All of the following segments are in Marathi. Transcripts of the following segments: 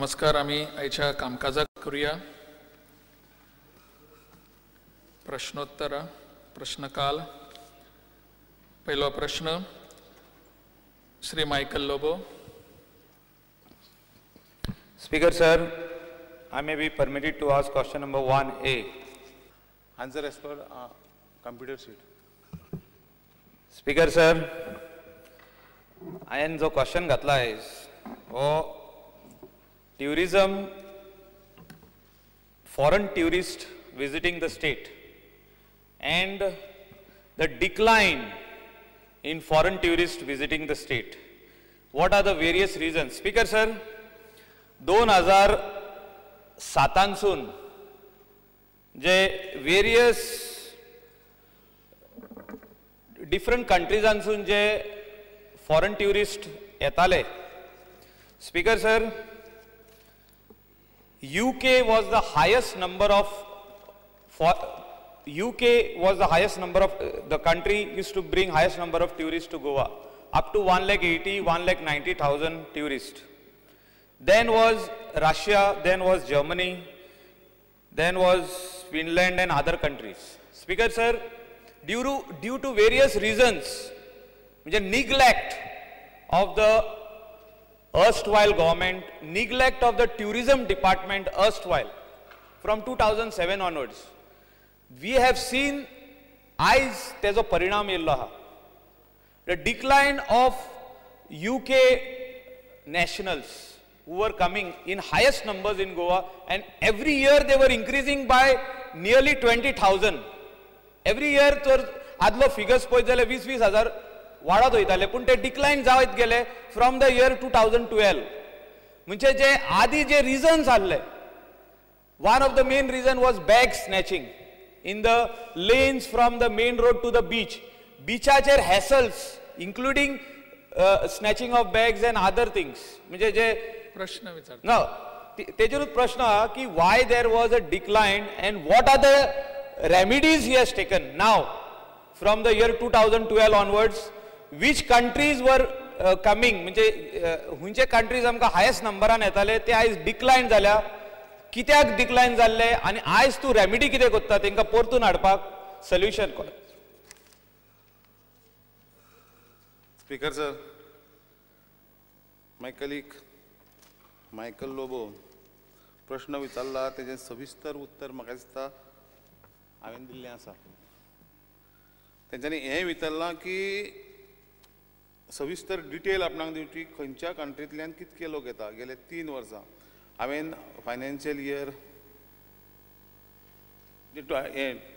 नमस्कार. आम्ही आयच्या कामकाजाक करूया. प्रश्नोत्तर प्रश्नकाल. पहिलो प्रश्न Shri Michael Lobo. Speaker sir, I may be permitted to ask question number 1A. Answer as per computer sheet. Speaker sir, हांवें जो क्वेश्चन घातला आयज हो tourism, foreign tourists visiting the state and the decline in foreign tourists visiting the state. What are the various reasons? Speaker sir, 2007 जे various different countries जे foreign tourists येताले. Speaker sir, UK was the highest number of the country used to bring highest number of tourists to Goa, up to 1,80,000–1,90,000 tourists. Then was Russia, then was Germany, then was Finland and other countries. Speaker sir, due to various reasons, neglect of the erstwhile government, neglect of the tourism department erstwhile, from 2007 onwards, we have seen eyes tezo parinam yello ha. The decline of UK nationals who were coming in highest numbers in Goa, and every year they were increasing by nearly 20,000. Every year तर आदलो figures पळयत जाल्यार 20,000 वाढत वयताले, पूण ते डिक्लाइन जायत गेले फ्रॉम द इयर 2012. म्हणजे जे आदी जे रिजन्स आसले, one of the main reason was bag snatching in the lanes from the main road to the beach. Beachacher hassles including snatching of bags and other things. म्हणजे जे प्रश्न विचार no तेजेरूच प्रश्न हा की why there was a decline and what are the remedies he has taken now from the year 2012 onwards. Which countries were coming, म्हणजे हुंचे countries आमकां highest नंबरान येताले ते आयज डिक्लाइन जाल्या, कित्याक डिक्लाइन जाल्ले आनी आयज तूं रेमेडी कितें करता तांकां परतून हाडपाक सोल्युशन कर. Speaker sir, my colleague Michael Lobo प्रश्न विचारला तेजे सविस्तर उत्तर म्हाका दिसता हांवें दिल्लें आसा. तेंच्यांनी हें विचारलां की सविस्तर डिटेल आपणाक दिवची खंयच्या कंट्रींतल्यान कितके लोक येता. गेले 3 वर्सां हांवें फायनान्शियल इयर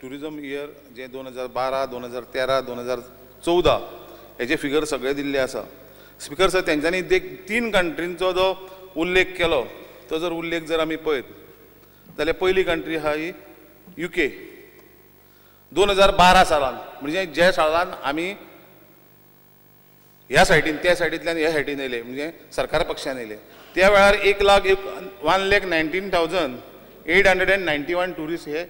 टुरिजम इयर जे 2012, 2013, 2014 हेजे फिगर सगळे दिल्ले आसा. स्पीकर सर, तेंच्यांनी 3 कंट्रींचो जो उल्लेख केलो तो जर उल्लेख जर आमी पळयत जाल्यार पयली कंट्री आहा ही UK. 2012 सालान म्हणजे ज्या सालान आमी ह्या सायडीन त्या सायडींतल्यान ह्या सायडीन येयले, म्हणजे सरकार पक्षान येयले, त्या वेळार 1,19,891 टुरिस्ट हे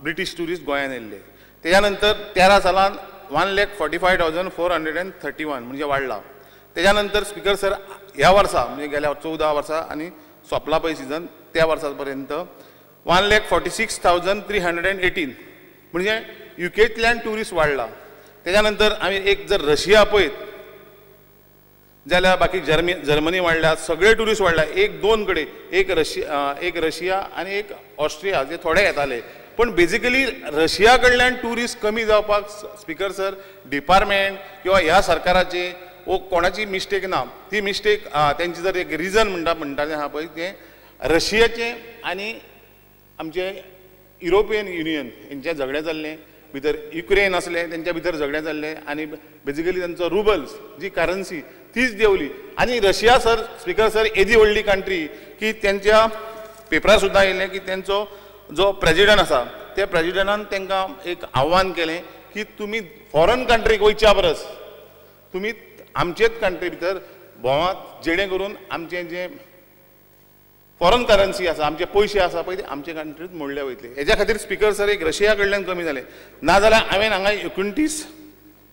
ब्रिटीश टुरिस्ट गोंयांत येयल्ले. तेज्या नंतर 13 सालान 1,45,431 म्हणजे वाडला. तेज्या नंतर स्पीकर सर ह्या वर्सा म्हणजे गेल्या 14 वर्सां आनी सोंपला पळय सिजन त्या वर्सा पर्यंत 1,46,318 म्हणजे युकेंतल्यान टुरिस्ट वाडला. तेज्या नंतर आमी एक जर रशिया पळयत जाल्यार बाकी जर्मनी वाडल्या, सगळे टुरिस्ट वाडल्या. 1-2 कडेन एक रशिया आनी एक ऑस्ट्रिया जे थोडे येताले, पण बेजिकली रशिया कडल्यान टुरिस्ट कमी जावपाक स्पीकर सर डिपार्टमेंट किंवा ह्या सरकाराची वो कोणाची मिस्टेक ना. ती मिस्टेक तेंची जर एक रिजन म्हणटाले आहा पळय तें रशियाचें आनी आमचे युरोपियन युनियन हेंचें झगडें जाल्लें, भितर युक्रेन असले तेंच्या भितर झगडें जाल्लें आनी बेजिकली तांचो रुबल्स जी करन्सी तीच देंवली. आनी रशिया सर स्पीकर सर येदी व्हडली कंट्री की तेंच्या पेपरार सुद्दां येयलें की तेंचो जो प्रेजिडंट आसा त्या प्रेजिडंटान तांकां एक आव्हान केलें की तुमी फॉरेन कंट्रीक वयच्या परस तुमी आमचेच कंट्री भितर भोंवात, जेणे करून आमचें जें फॉरेन करन्सी आसा, आमचे पयशे आसा पळय ते आमचे कंट्रींत मोडले वयतले. हेज्या खातीर स्पीकर सर एक रशिया कडल्यान कमी जालें. नाजाल्यार हांवें हांगा 29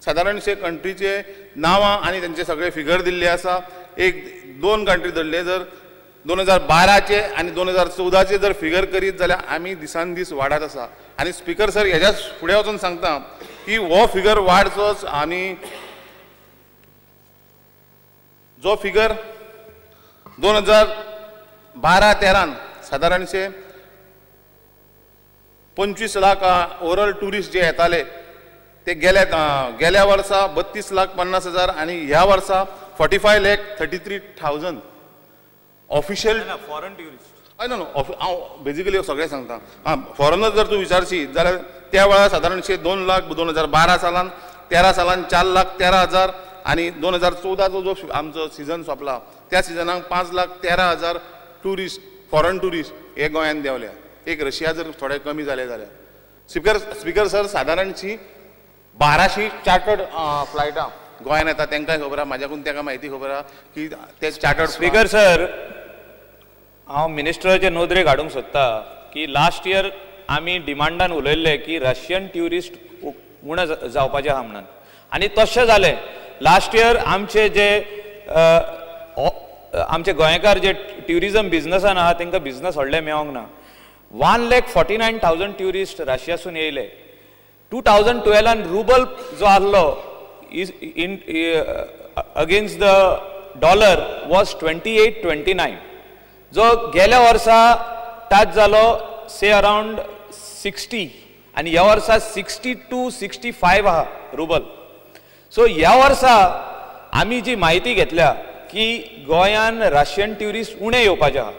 सादारणशे कंट्रीचे नांवां आनी तेंचे सगळे फिगर दिल्ले आसा. 1-2 कंट्री धरले जर 2012चे आणि 2014चे जर फिगर करीत जाल्यार आमी दिसान दीस वाडत आसा आनी स्पीकर सर हेज्या फुडें वचून सांगता की हो फिगर वाडचोच आनी जो फिगर 2012-13 सादारणशे 25 लाख ओवरऑल टुरिस्ट जे येताले ते गेल्या वर्सा 32,50,000 आणि ह्या वर्सा 45,33,000 ऑफिशियल फॉरेन ट्युरिस्ट हय नो हांव बेजिकली सगळें सांगता फॉरेनर जर तूं विचारशी जाल्यार त्या वेळार सादारणशे 2 लाख 2012 सालान 13 सालान 4,13,000 आणि 2014चो जो आमचो सिजन सोंपला त्या सिजनाक 5,13,000 टुरिस्ट फॉरेन टुरिस्ट हे गोंयांत देंवल्या एक रशिया जर थोडे कमी जाले जाल्यार स्पीकर सर सादारणशी 1200 चार्टर्ड फ्लायटां गोंयांत येता तांकांय खबर आहा म्हाज्याकून ताका म्हायती खबर आहा की ते चार्टर्ड स्पीकर सर हांव मिनिस्टराचे नोदरेक हाडूंक सोदता की लास्ट इयर आमी डिमांडान उलयल्ले की रशियन ट्युरिस्ट उणे जावपाचे आहा म्हणून आनी तशें जालें लास्ट इयर आमचे जे आमचे गोंयकार जे ट्युरिजम बिझनसान आहा तांकां बिझनस व्हडलें मेळोंक ना 1,49,000 ट्युरिस्ट रशियासून येयले 2012 रुबल जो आहलो अगेन्स्ट द डॉलर वॉज 28-29 जो गेल्या वर्सा टच जालो से अराउंड 60 आणि ह्या वर्सा 60-65 आहा रुबल सो ह्या वर्सा आमी जी म्हायती घेतल्या की गोंयान रशियन ट्युरिस्ट उणे येवपाचे आहा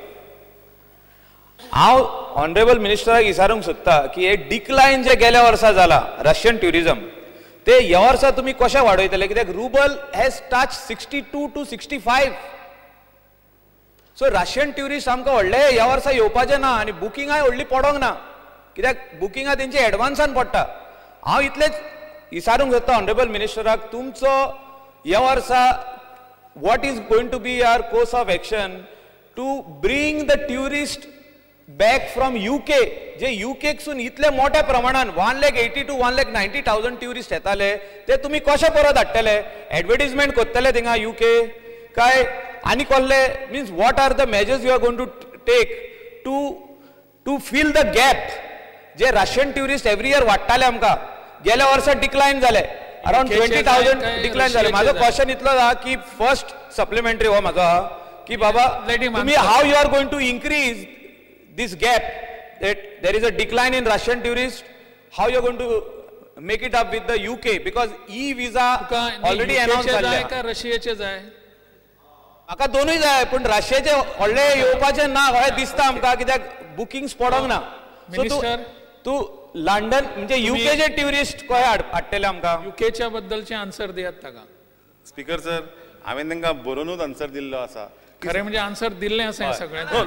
हांव ऑनरेबल मिनिस्टराक विचारूंक सोदता की हे डिक्लायन जे गेल्या वर्सा जाला रशियन ट्युरिजम ते ह्या वर्सा तुमी कशें वाडयतले कित्याक Rubal has touch 62-65 so Russian tourist आमकां व्हडले ह्या वर्सा येवपाचे ना आनी बुकिंगाय व्हडली पडोंक ना कित्याक बुकिंगां तेंची एडवान्सान पडटा हांव इतलेंच विचारूंक सोदता ऑनरेबल मिनिस्टराक तुमचो ह्या वर्सा what is going to be our course of action to bring the tourist back from UK जे UKसून इतले मोठ्या प्रमाणात 180,000 to 190,000 ट्युरिस्ट येताले ते तुम्ही कशे परत हाडटले एडवर्टिजमेंट करतले थिंगा UK काय आनी कसले means what are the measures you are going to take to fill the gap जे रशियन ट्युरिस्ट एवरी इयर वाडटाले आमकां गेल्या वर्सा डिक्लायन जाले अराउंड 20,000 डिक्लायन जाले माझो क्वेश्चन इतलो आहा की फर्स्ट सप्लिमेंटरी हो माझो आहा की बाबा तुम्ही how you are going to increase this gap that there is a decline in Russian tourists, how you are going to make it up with the UK because e-visa already announced जाय का रशियाचे जाय म्हाका दोनूय जाय पण रशियाचे व्हडले येवपाचे ना अशें दिसता आमकां कित्याक बुकिंग्स पडोंक ना सो तू लंडन म्हणजे यूकेचे ट्युरिस्ट कशे हाडटले आमकां यूकेच्या बद्दलचे आन्सर दियात ताका स्पीकर सर हांवें तांकां बरोवनूच आन्सर दिल्लो आसा खरें म्हणजे आन्सर दिल्लें आसा सगळ्यांना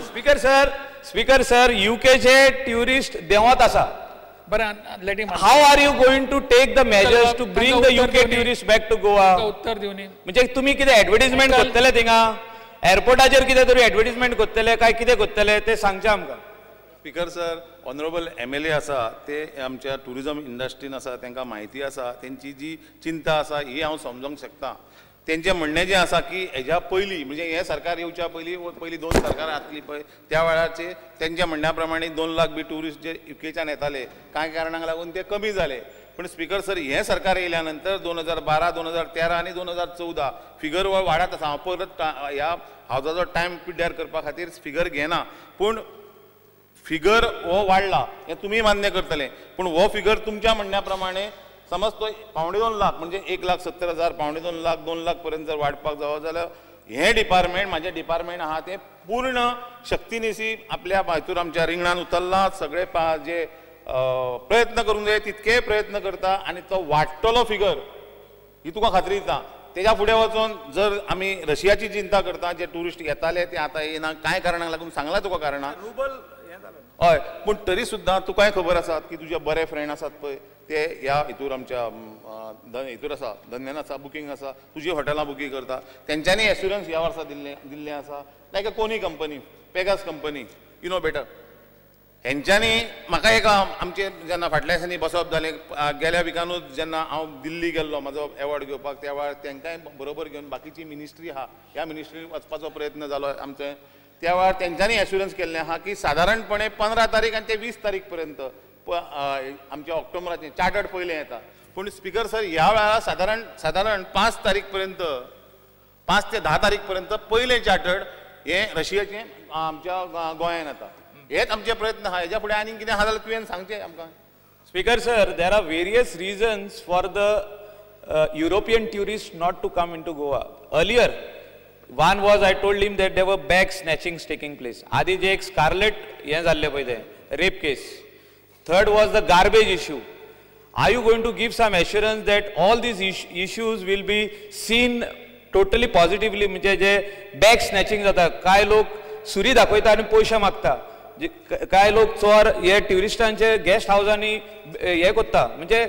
स्पीकर सर यूकेचे ट्युरिस्ट देंवत आसा बरें let him how are you going to take the measures to bring the UK tourist back to Goa उत्तर दिवनी म्हणजे तुम्ही कितें एडवर्टिजमेंट करतले थिंगा एअरपोर्टाचेर कितें तरी एडवर्टिजमेंट करतले काय कितें करतले ते सांगचे आमकां स्पीकर सर ऑनरेबल MLA आसा ते आमच्या टुरिजम इंडस्ट्रीन आसा तांकां म्हायती आसा तेंची जी चिंता आसा ही हांव समजोंक शकता तेंचें म्हणणें जें आसा की हेज्या पयलीं म्हणजे हें सरकार येवच्या पयलीं 2 सरकारां आसलीं पळय त्या वेळाचेर तेंच्या म्हणण्या प्रमाणे 2 लाख बी टुरिस्ट जे यूकेच्यान येताले कांय कारणांक लागून ते कमी जाले पण स्पीकर सर हें सरकार येयल्या नंतर 2012, 2013 आनी 2014 फिगर वाडत आसा हांव परत ह्या हावजाचो टायम पिड्ड्यार करपा खातीर फिगर घेना पूण फिगर हो वाडला हें तुमी मान्य करतले पूण हो फिगर तुमच्या म्हणण्या प्रमाणे समज तो 2.5 लाख म्हणजे 1,70,000 2.5 लाख 2 लाख पर्यंत जर वाडपाक जावो जाल्यार हें डिपार्टमेंट म्हाजें डिपार्टमेंट आहा तें पूर्ण शक्तीनिशी आपल्या हातूर आमच्या रिंगणान उतरला सगळे जे प्रयत्न करूंक जाय तितके प्रयत्न करता आनी तो वाडटलो फिगर ही तुका खात्री दिता तेज्या फुडें वचून जर आमी रशियाची चिंता करता जे टुरिस्ट येताले ते आतां येना कांय कारणांक लागून सांगला तुका कारणां हय पूण तरी सुद्दां तुकाय खबर आसा की तुजे बरे फ्रेंड आसात पळय ते ह्या हितूर आमच्या हितूर आसा धन्यान आसा बुकींग आसा तुजी हॉटेलां बुकींग करता तेंच्यांनी एश्युरन्स ह्या वर्सा दिल्लें आसा लायक अ कोनी company Pegasus company you know better हेंच्यांनी म्हाका एक आमचे जेन्ना फाटल्या दिसांनी बसप जालें गेल्या विकानूच जेन्ना हांव दिल्ली गेल्लो म्हाजो एवॉर्ड घेवपाक त्या वेळार तांकांय बरोबर घेवन बाकीची मिनिस्ट्री आहा ह्या मिनिस्ट्रीन वचपाचो प्रयत्न जालो आमचे त्या वेळार तेंच्यांनी एश्युरन्स केल्लें आहा की सादारणपणे 15 तारीख आनी ते 20 तारीख पर्यंत आमच्या ऑक्टोबराचे चार्टर्ड पयलें येता. पूण स्पीकर सर ह्या वेळार सादारण 5 तारीख पर्यंत 5 ते 10 तारीख पर्यंत पयलें चार्टर्ड हे रशियाचें आमच्या गोंयांत येता. हेच आमचे प्रयत्न आहा. हेज्या फुडें आनीक कितें आहा जाल्यार तुवें सांगचें आमकां. Speaker sir, there are various reasons for the European tourists not to come into Goa. Earlier, one was I told him that there were bag snatchings taking place. आधी जे एक स्कारलेट हे जाल्ले पळय ते rape case. Third was the garbage issue. Are you going to give some assurance that all these issues will be seen totally positively? म्हणजे जे बॅग स्नॅचिंग जाता, काय लोक सुरी दाखयता आनी पयशे मागता, काय लोक चोर हे ट्युरिस्टांचे गेस्ट हाऊसांनी हे करता, म्हणजे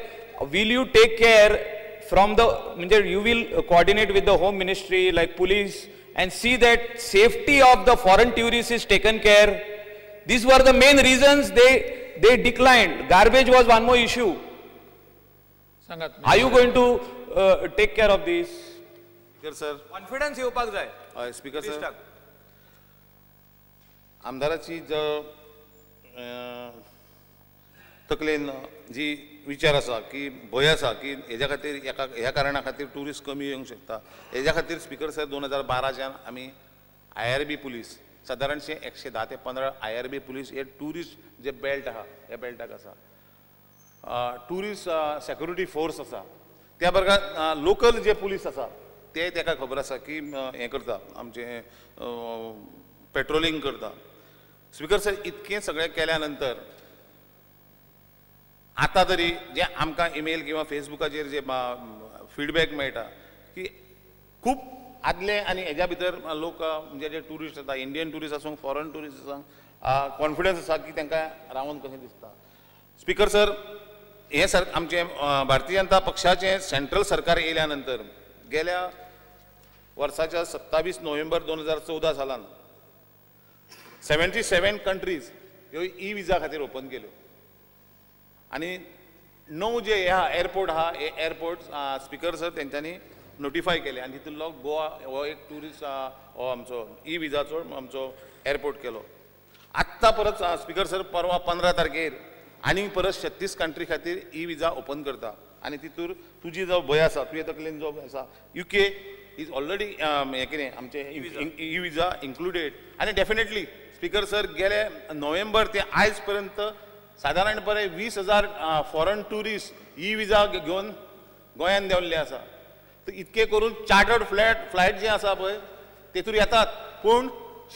will you take care from the, म्हणजे you will coordinate with the home ministry like police and see that safety of the foreign tourists is taken care? These were the main reasons they declined. Garbage was one more issue. Are you going to take care of this? Speaker sir. Confidence येवपाक जाय. Speaker sir. आमदाराची जो तकलेन जी विचार आसा की भंय आसा की हेज्या खातीर ह्या कारणा खातीर ट्युरिस्ट कमी येवंक शकता, हेज्या खातीर स्पीकर सर 2012च्यान आमी IRB पुलीस सादारणशे 110 ते 15 IRB पुलीस हे ट्युरिस्ट जे बेल्ट आहा ह्या बेल्टाक आसा, ट्युरिस्ट सेक्युरिटी फोर्स आसा, त्या बरोबर लोकल जे पुलीस आसा ते ताका खबर आसा की हें करता आमचे पेट्रोलिंग करता. स्पीकर सर इतकें सगळें केल्या नंतर आतां तरी जे आमकां ईमेल किंवा फेसबुकाचेर जे फीडबॅक मेळटा की खूब आदले आनी हेज्या भितर लोक म्हणजे जे ट्युरिस्ट येता, इंडियन ट्युरिस्ट आसूं फॉरेन ट्युरिस्ट आसूं, कॉन्फिडन्स आसा की तांकां रावन कशें दिसता. स्पीकर सर हे सर आमचे भारतीय जनता पक्षाचें सेंट्रल सरकार येयल्या नंतर गेल्या वर्साच्या 27 नोव्हेंबर 2014 सालान 77 कंट्रीज ह्यो ई विजा खातीर ओपन केल्यो आनी 9 जे हे आहा एअरपोर्ट आहा हे एअरपोर्ट स्पीकर सर तेंच्यांनी नोटिफाय केले आनी तितूंतलो गोवा हो एक ट्युरिस्ट हो आमचो ई विजाचो आमचो एअरपोर्ट केलो. आत्तां परत स्पीकर सर परवा 15 तारखेर आनी परत 36 कंट्री खातीर ई विजा ओपन करता आनी तितूर तुजी जो भंय आसा तुजे तकलेन जो आसा UK इज ऑलरेडी हें कितें आमचे ई विजा इन्क्लुडेड आनी डेफिनेटली स्पीकर सर गेले नोव्हेंबर ते आयज पर्यंत सादारणपणे 20,000 फॉरेन ट्युरिस्ट ई विजा घेवन गोंयांत देंवल्ले आसा. तर इतके करून चार्टर्ड फ्लायट जे आसा पळय तेतूर येतात, पूण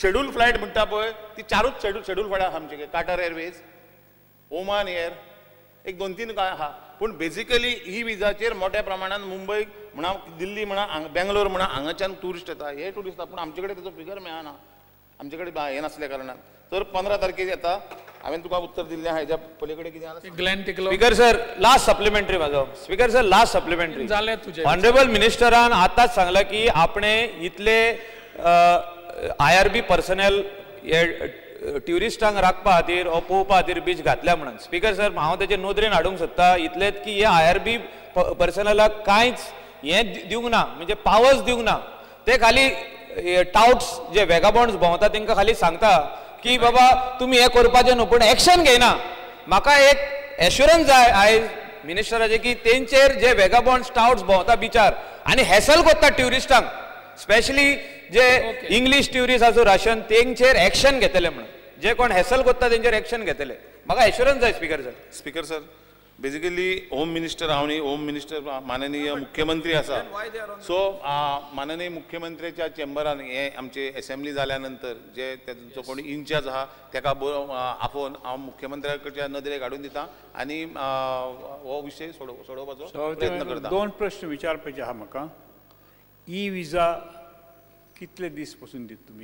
शेड्यूल फ्लायट म्हणटा पळय ती 4च शेड्यूल फ्लायट आहा आमचे काटार एअरवेज, ओमान एअर, एक 2-3 काय आहा. पूण बेजिकली ई विजाचेर मोठ्या प्रमाणात मुंबय म्हणा, दिल्ली म्हणा, बेंगलोर म्हणा हांगाच्यान ट्युरिस्ट येता, हे ट्युरिस्ट पूण आमचे कडेन तेजो फिगर मेळना, आमचे कडेन हे नासल्या कारणान. तर 15 तारखेर येता. हांवें तुका उत्तर दिल्लें आहा, हेज्या पलीकडे कितें आहा? ग्लॅन टिकलो. स्पीकर सर लास्ट सप्लिमेंटरी म्हाजो. स्पीकर सर लास्ट सप्लिमेंटरी जालें तुजें. ऑनरेबल मिनिस्टरान आतांच सांगलां की आपणे इतले IRB पर्सनल हे ट्युरिस्टांक राखपा खातीर हो पळोवपा खातीर बीच घातल्या म्हणून. स्पीकर सर हांव तेजे नोदरेन हाडूंक सोदता इतलेंच की हे IRB पर्सनलाक कांयच हें दिवंक ना, म्हणजे पावर्स दिवंक ना. ते खाली टाउट्स जे वेगाबॉन्ड्स भोंवता तांकां खाली सांगता की बाबा तुमी हें करपाचें न्हू, पूण एक्शन घेयना. म्हाका एक एश्युरन्स जाय आयज मिनिस्टराचे की तेंचेर जे वेगाबॉन्ड्स टाउट्स भोंवता बिचार आनी हॅसल कोत्ता ट्युरिस्टांक, स्पेशली जे इंग्लीश ट्युरिस्ट आसूं रशियन, तेंचेर एक्शन घेतले म्हणून. जे कोण हॅसल कोत्ता तेंचेर एक्शन घेतले. म्हाका एश्युरन्स जाय speaker sir. Speaker sir basically home minister हांव न्ही, होम मिनिस्टर माननीय मुख्यमंत्री आसा. सो माननीय मुख्यमंत्र्याच्या चेंबरान हे आमचे असेंब्ली जाल्या नंतर जे जो कोणी इन्चार्ज आहा ताका आपोवन हांव मुख्यमंत्र्या कडच्या नदरेक हाडून दिता आनी हो विशय सोडोवपाचो प्रयत्न करता. 2 प्रश्न विचारपाचे आहा म्हाका. ई विजा कितले दीस पासून दिता तुमी?